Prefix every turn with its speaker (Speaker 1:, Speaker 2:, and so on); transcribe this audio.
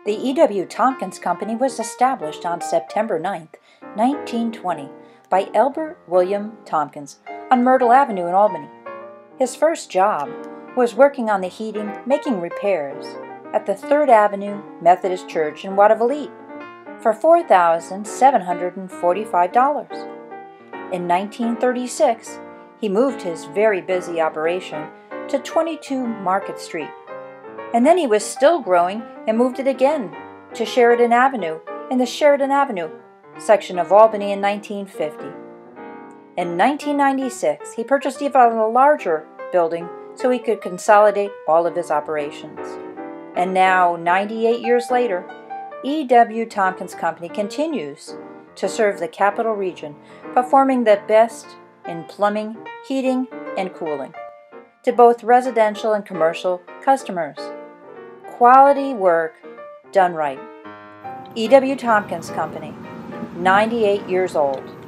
Speaker 1: The E.W. Tompkins Company was established on September 9, 1920, by Elbert William Tompkins on Myrtle Avenue in Albany. His first job was working on the heating, making repairs at the Third Methodist Church in Watervliet for $4,745. In 1936, he moved his very busy operation to 22 Market Street. And then he was still growing and moved it again to Sheridan Avenue in the Sheridan Avenue section of Albany in 1950. In 1996, he purchased even a larger building so he could consolidate all of his operations. And now, 98 years later, E.W. Tompkins Company continues to serve the capital region, performing the best in plumbing, heating, and cooling to both residential and commercial customers. Quality work done right. E.W. Tompkins Company, 98 years old.